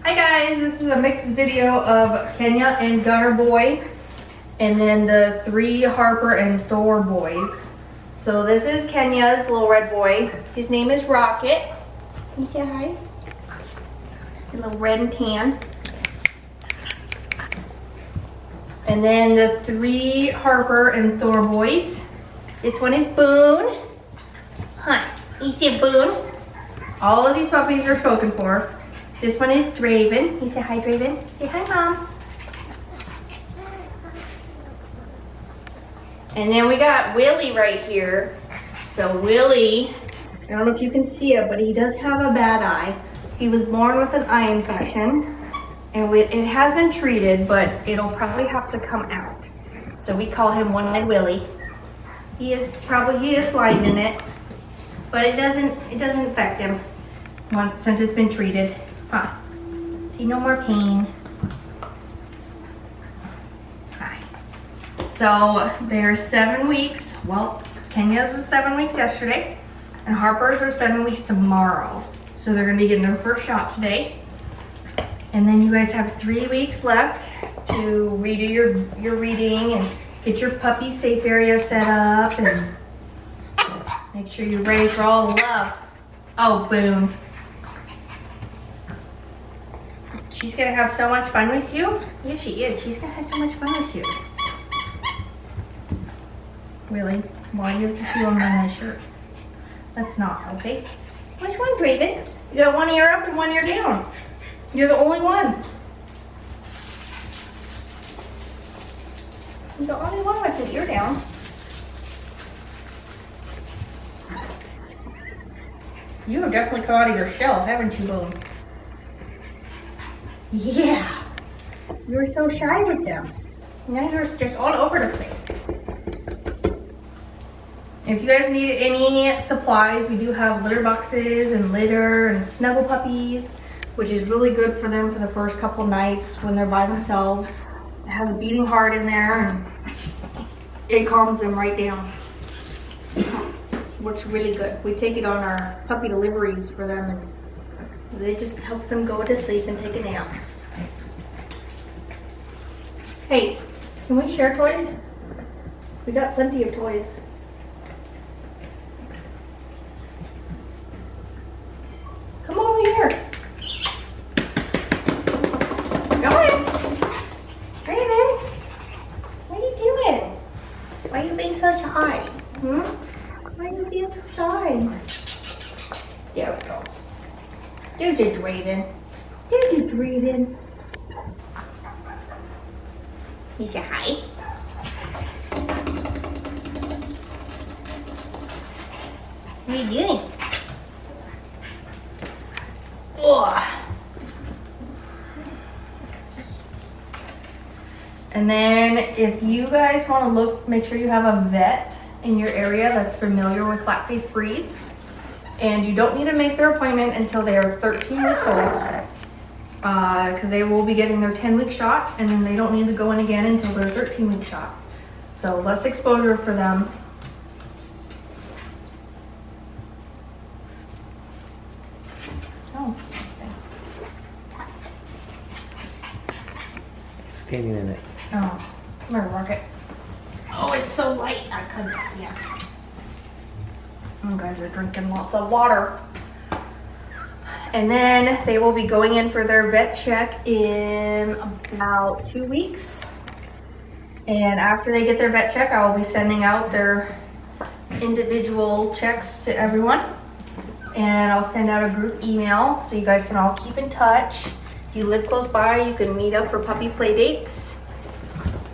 Hi guys, this is a mixed video of Kenya and Gunner Boy, and then the 3 Harper and Thor boys. So this is Kenya's little red boy. His name is Rocket. Can you say hi? He's a little red and tan. And then the 3 Harper and Thor boys. This one is Boone. Hi, you see Boone? All of these puppies are spoken for. This one is Draven. You say hi, Draven. Say hi, Mom. And then we got Willie right here. So Willie, I don't know if you can see it, but he does have a bad eye. He was born with an eye infection, and it has been treated, but it'll probably have to come out. So we call him One-Eyed Willie. He is blind in it, but it doesn't affect him since it's been treated. See, no more pain. Hi. So they're 7 weeks. Well, Kenya's was 7 weeks yesterday, and Harper's are 7 weeks tomorrow. So they're gonna be getting their first shot today. And then you guys have 3 weeks left to redo your reading and get your puppy safe area set up and make sure you're ready for all the love. Oh, Boone. She's gonna have so much fun with you. Yes, she is. She's gonna have so much fun with you. Really? Why do you have to chew on my shirt? That's not, okay? Which one, Draven? You got one ear up and one ear down. You're the only one. You're the only one with an ear down. You have definitely come out of your shell, haven't you, Boone? Yeah. You were so shy with them. Now you're just all over the place. If you guys need any supplies, we do have litter boxes and litter and snuggle puppies, which is really good for them for the first couple nights when they're by themselves. It has a beating heart in there and it calms them right down. Works really good. We take it on our puppy deliveries for them, and it just helps them go to sleep and take a nap. Hey, can we share toys? We got plenty of toys. Come over here. Go on. Raven, what are you doing? Why are you being so shy? Why are you being so shy? There we go. There's a Draven. There's a Draven. You say hi. What are you doing? Ugh. And then if you guys want to look, make sure you have a vet in your area that's familiar with flat-faced breeds. And you don't need to make their appointment until they are 13 weeks old, because they will be getting their 10-week shot, and then they don't need to go in again until their 13-week shot. So less exposure for them. Oh, standing in it. oh, come here, Rocket. Oh, it's so light, I couldn't see it. You guys are drinking lots of water. And then they will be going in for their vet check in about 2 weeks. And after they get their vet check, I will be sending out their individual checks to everyone. And I'll send out a group email so you guys can all keep in touch. If you live close by, you can meet up for puppy play dates.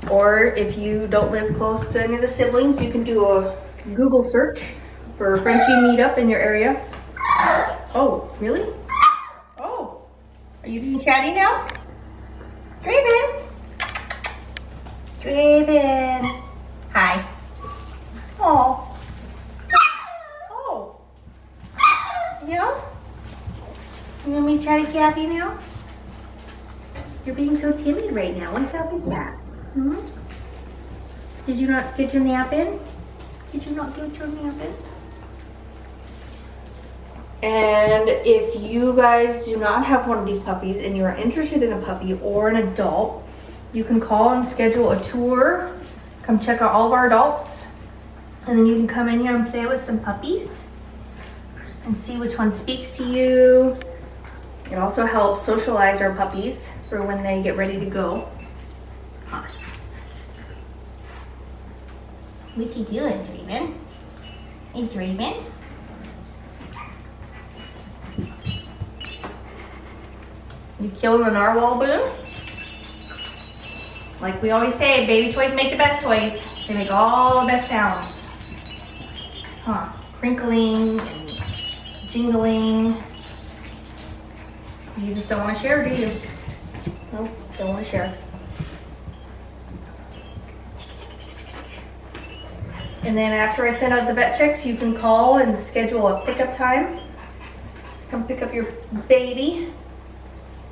Or if you don't live close to any of the siblings, you can do a Google search for a Frenchie meetup in your area. Oh, really? Oh, are you being chatty now? Draven! Draven! Hi. Oh. Oh. Yeah? You want me to chatty Cathy now? You're being so timid right now. What up is that? Did you not get your nap in? Did you not get your nap in? And if you guys do not have one of these puppies and you are interested in a puppy or an adult, you can call and schedule a tour. Come check out all of our adults. And then you can come in here and play with some puppies and see which one speaks to you. It also helps socialize our puppies for when they get ready to go. Huh. What's he doing, Draven? Hey, Draven? You killing the narwhal, Boo? Like we always say, baby toys make the best toys. They make all the best sounds. Huh, crinkling and jingling. You just don't want to share, do you? Nope, don't want to share. And then after I send out the vet checks, you can call and schedule a pickup time. Come pick up your baby.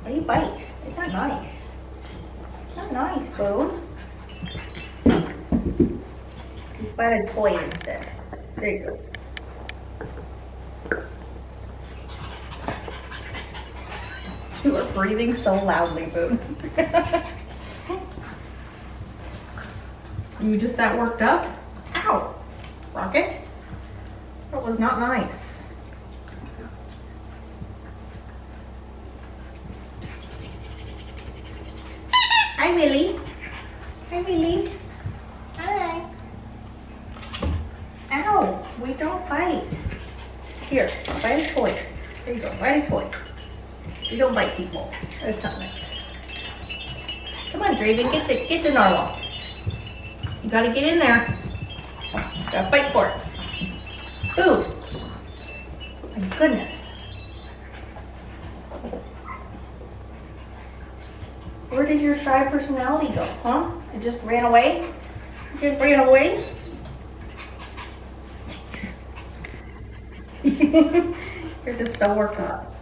Why do you bite? It's not nice. It's not nice, Boo. You bite a toy instead. There you go. You are breathing so loudly, Boo. You just that worked up? Ow! Rocket? That was not nice. Hi, Willie. Hi, Willie. Hi. Ow! We don't bite. Here, bite a toy. There you go, bite a toy. We don't bite people. That's not nice. Come on, Draven, get the narwhal. You gotta get in there. Gotta fight for it. Ooh. My goodness. Where did your shy personality go, huh? It just ran away? It just ran away? You're just so worked up.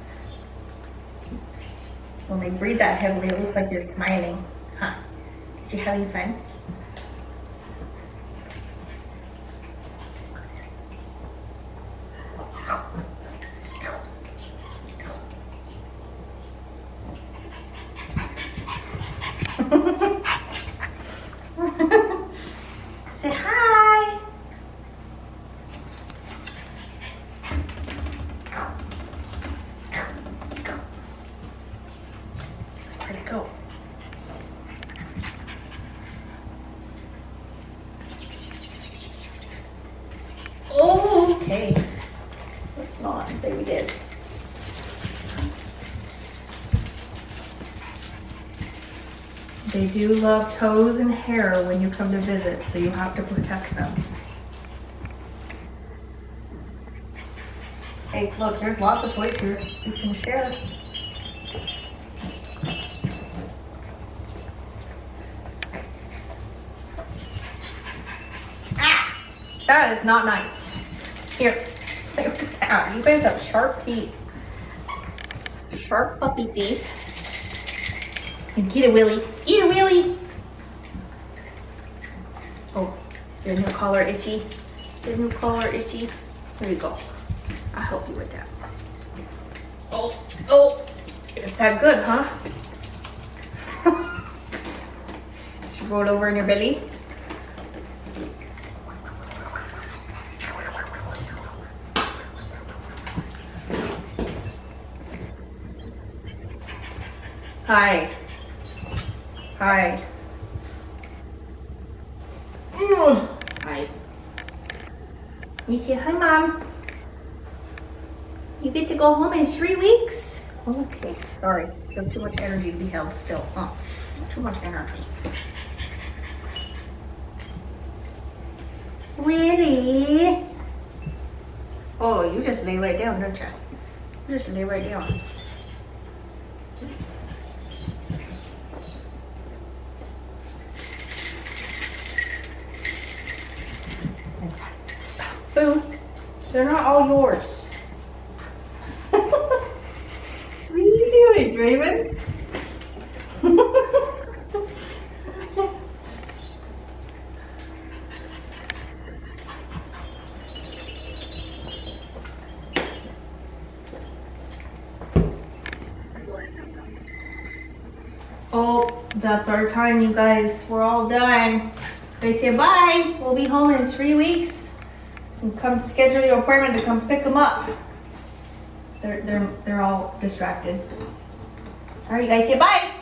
When they breathe that heavily, it looks like you're smiling. Huh? Is you having fun? Say hi. Where'd it go? Oh, okay. Let's not say we did. They do love toes and hair when you come to visit, so you have to protect them. Hey, look, there's lots of toys here you can share. Ah! That is not nice. Here. Ah, you guys have sharp teeth. Sharp puppy teeth. Get it, Willie. Get it, Willie. Oh, is your new collar itchy? Is your new collar itchy? There you go. I'll help you with that. Oh, oh. It's that good, huh? Just roll it over in your belly. Hi. Hi. Hi. You say hi, Mom. You get to go home in 3 weeks? Okay, sorry. You have too much energy to be held still, huh? Too much energy. Willie. Oh, you just lay right down, don't you? You just lay right down. Boo, they're not all yours. What are you doing, Raven? Oh, that's our time, you guys. We're all done. They say bye. We'll be home in 3 weeks. And come schedule your appointment to come pick them up. They're all distracted. All right, you guys say bye.